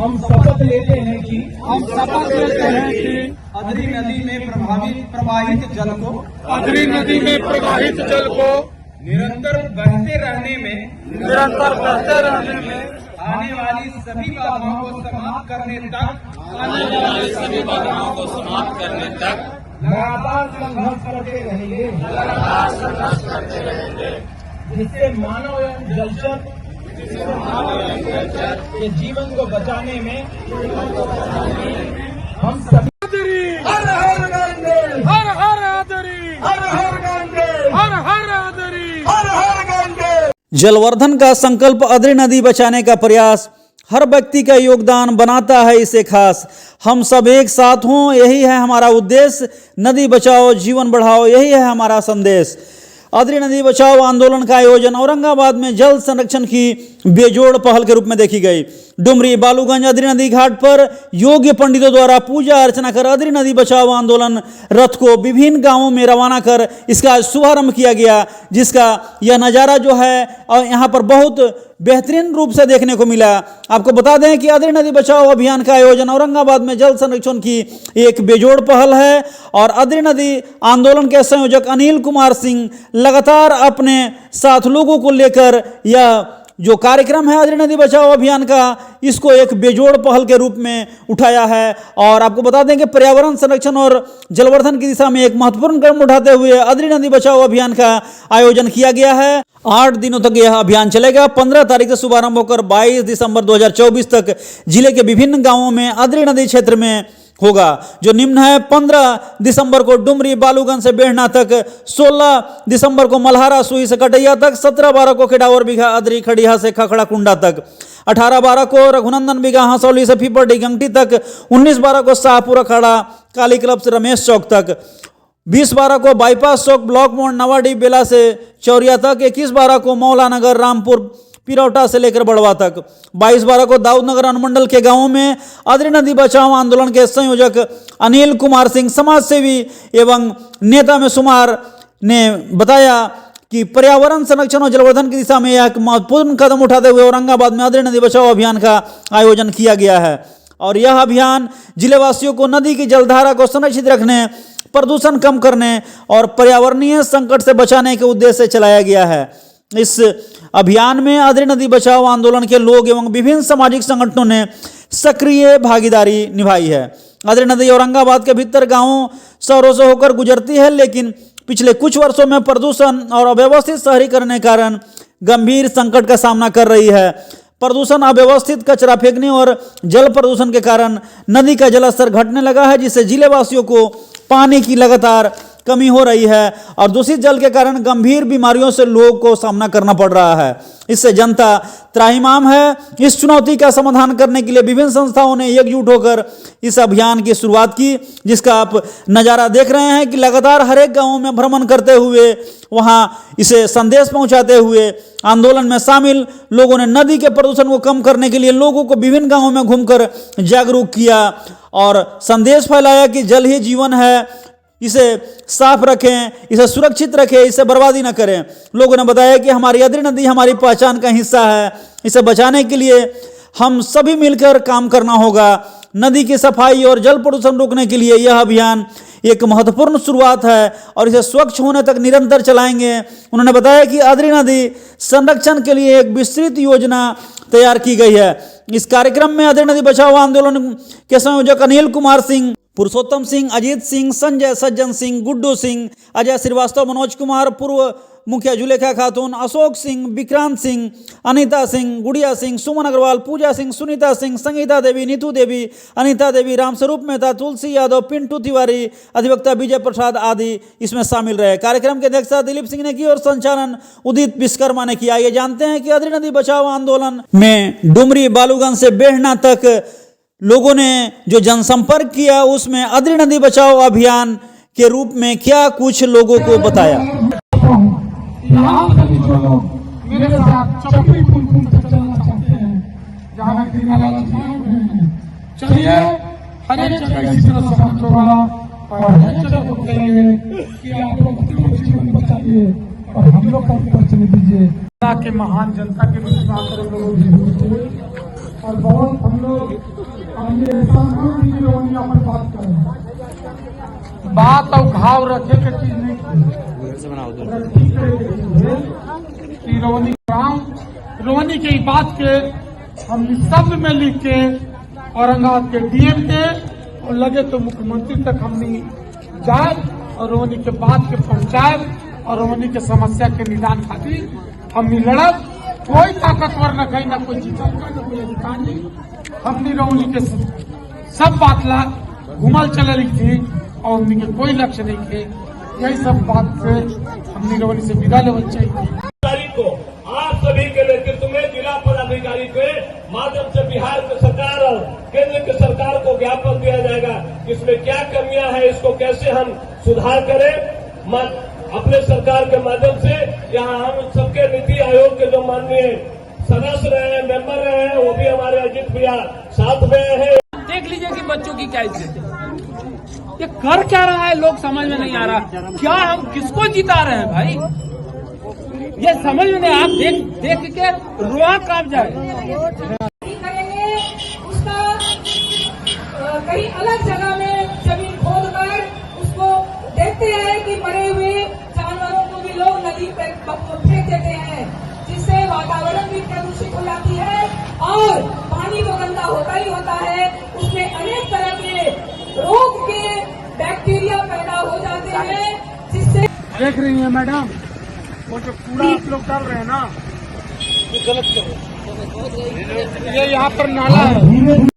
हम शपथ लेते हैं कि अदरी नदी में प्रवाहित जल को निरंतर बहते रहने में आने वाली सभी बाधाओं को समाप्त करने तक लगातार संघर्ष करते रहेंगे, जिससे मानव एवं जलचर के जीवन को बचाने में हम सभी हर हर गांधी, हर हर आदरी, हर हर गांधी, हर हर आदरी, हर हर गांधी। जलवर्धन का संकल्प अदरी नदी बचाने का प्रयास हर व्यक्ति का योगदान बनाता है इसे खास। हम सब एक साथ हों, यही है हमारा उद्देश्य। नदी बचाओ जीवन बढ़ाओ, यही है हमारा संदेश। अदरी नदी बचाओ आंदोलन का आयोजन औरंगाबाद में जल संरक्षण की बेजोड़ पहल के रूप में देखी गई। डुमरी बालूगंज अदरी नदी घाट पर योग्य पंडितों द्वारा पूजा अर्चना कर अदरी नदी बचाओ आंदोलन रथ को विभिन्न गांवों में रवाना कर इसका शुभारंभ किया गया, जिसका यह नज़ारा जो है और यहाँ पर बहुत बेहतरीन रूप से देखने को मिला। आपको बता दें कि अदरी नदी बचाओ अभियान का आयोजन औरंगाबाद में जल संरक्षण की एक बेजोड़ पहल है और अदरी नदी आंदोलन के संयोजक अनिल कुमार सिंह लगातार अपने साथ लोगों को लेकर यह जो कार्यक्रम है अदरी नदी बचाओ अभियान का, इसको एक बेजोड़ पहल के रूप में उठाया है। और आपको बता दें कि पर्यावरण संरक्षण और जलवर्धन की दिशा में एक महत्वपूर्ण कदम उठाते हुए अदरी नदी बचाओ अभियान का आयोजन किया गया है। 8 दिनों तक यह अभियान चलेगा। 15 तारीख से शुभारंभ होकर 22 दिसंबर 2024 तक जिले के विभिन्न गांवों में अदरी नदी क्षेत्र में होगा, जो निम्न है। 15 दिसंबर को डुमरी बालूगंज से बेहना तक, 16 दिसंबर को मल्हारा सुई से कटैया तक, 17-12 को खेडावर बिघा अदरी खड़िया से खखड़ा कुंडा तक, 18-12 को रघुनंदन बिघा हंसौली से फिपरडी गंगटी तक, 19-12 को शाहपुर अखाड़ा काली क्लब से रमेश चौक तक, 20-12 को बाईपास चौक ब्लॉक मोड़ नवाडी बेला से चौरिया तक, 21-12 को मौला नगर रामपुर पिरौटा से लेकर बड़वा तक, 22-12 को दाऊदनगर अनुमंडल के गांवों में अदरी नदी बचाओ आंदोलन के संयोजक अनिल कुमार सिंह, समाज सेवी एवं नेता में शुमार ने बताया कि पर्यावरण संरक्षण और जलवर्धन की दिशा में एक महत्वपूर्ण कदम उठाते हुए औरंगाबाद में अदरी नदी बचाओ अभियान का आयोजन किया गया है और यह अभियान जिलेवासियों को नदी की जलधारा को संरक्षित रखने, प्रदूषण कम करने और पर्यावरणीय संकट से बचाने के उद्देश्य से चलाया गया है। इस अभियान में अदरी नदी बचाओ आंदोलन के लोग एवं विभिन्न सामाजिक संगठनों ने सक्रिय भागीदारी निभाई है। अदरी नदी औरंगाबाद के भीतर गांवों शहरों से होकर गुजरती है, लेकिन पिछले कुछ वर्षों में प्रदूषण और अव्यवस्थित शहरीकरण के कारण गंभीर संकट का सामना कर रही है। प्रदूषण, अव्यवस्थित कचरा फेंकने और जल प्रदूषण के कारण नदी का जलस्तर घटने लगा है, जिससे जिलेवासियों को पानी की लगातार कमी हो रही है और दूषित जल के कारण गंभीर बीमारियों से लोगों को सामना करना पड़ रहा है। इससे जनता त्राहिमाम है। इस चुनौती का समाधान करने के लिए विभिन्न संस्थाओं ने एकजुट होकर इस अभियान की शुरुआत की, जिसका आप नज़ारा देख रहे हैं कि लगातार हर एक गाँव में भ्रमण करते हुए वहाँ इसे संदेश पहुँचाते हुए आंदोलन में शामिल लोगों ने नदी के प्रदूषण को कम करने के लिए लोगों को विभिन्न गाँवों में घूमकर जागरूक किया और संदेश फैलाया कि जल ही जीवन है, इसे साफ रखें, इसे सुरक्षित रखें, इसे बर्बादी न करें। लोगों ने बताया कि हमारी अदरी नदी हमारी पहचान का हिस्सा है, इसे बचाने के लिए हम सभी मिलकर काम करना होगा। नदी की सफाई और जल प्रदूषण रोकने के लिए यह अभियान एक महत्वपूर्ण शुरुआत है और इसे स्वच्छ होने तक निरंतर चलाएंगे। उन्होंने बताया कि अदरी नदी संरक्षण के लिए एक विस्तृत योजना तैयार की गई है। इस कार्यक्रम में अदरी नदी बचाओ आंदोलन के संयोजक अनिल कुमार सिंह, पुरुषोत्तम सिंह, अजीत सिंह, संजय सज्जन सिंह, गुड्डू सिंह, अजय श्रीवास्तव, मनोज कुमार, पूर्व मुखिया जुलेखा खातून, अशोक सिंह, विक्रांत सिंह, अनीता सिंह, गुड़िया सिंह, सुमन अग्रवाल, पूजा सिंह, सुनीता सिंह, संगीता देवी, नीतू देवी, अनीता देवी, रामस्वरूप मेहता, तुलसी यादव, पिंटू तिवारी, अधिवक्ता विजय प्रसाद आदि इसमें शामिल रहे। कार्यक्रम की अध्यक्षता दिलीप सिंह ने की और संचालन उदित विश्वकर्मा ने किया। ये जानते हैं कि अदरी नदी बचाओ आंदोलन में डुमरी बालूगंज से बेहना तक लोगों ने जो जनसंपर्क किया, उसमें अदरी नदी बचाओ अभियान के रूप में क्या कुछ लोगों को बताया। यहाँ सभी जो लोग मेरे साथ चपड़ी पुल तक चलना चाहते हैं, जहाँ की नाला चलिए हर एक जगह इसी तरह से हम होगा और हर एक जगह को कहेंगे कि आप लोग अपने जीवन बचाइए और हम लोग का परिचय दीजिए। के महान जनता के रूप में आकर लोगों की और बहुत हम लोग शांति रोनिया पर बात करें, बात और घाव रखे के चीज नहीं की रोनी की बात के हम शब्द में लिख के औरंगाबाद के डीएम के और लगे तो मुख्यमंत्री तक हमने जाए और रोनी के बात के पहुंचाए और रोनी के समस्या के निदान खातिर हमने लड़ब। कोई ताकतवर न कहीं न कोई जीता न कोई अधिकारी, हमने रोनी के सब बात ला घुमल चल रही थी और उनके कोई लक्ष्य नहीं थे। यही सब बात से हमने रोनी से विदा लेवल चाहिए। को आप सभी के नेतृत्व में जिला पदाधिकारी के माध्यम से बिहार की सरकार और केंद्र की सरकार को ज्ञापन दिया जाएगा, इसमें क्या कमियां हैं, इसको कैसे हम सुधार करें। अपने सरकार के माध्यम से यहाँ हम सबके नीति आयोग के जो माननीय सदस्य रहे हैं, मेंबर रहे हैं, वो भी हमारे अजीत भैया साथ में हैं। देख लीजिए कि बच्चों की क्या इज्जत है, ये कर क्या रहा है लोग समझ में नहीं आ रहा। क्या हम किसको जिता रहे हैं भाई, ये समझ में नहीं। आप देख के रुआ कांप जाए। करेंगे उसका कहीं अलग जगह में जमीन खोद कर उसको देखते हैं कि मरे हुए जानवरों को भी लोग नदी पे फेंक देते हैं, जिससे वातावरण भी प्रदूषित हो जाती है और पानी तो गंदा होता ही होता है, उसमें अनेक तरह के रोग के बैक्टीरिया पैदा हो जाते हैं, जिससे देख रही है मैडम, वो जो कूड़ा आप लोग डाल रहे हैं ना, ये गलत कर रहे हैं। ये यहाँ पर नाला है।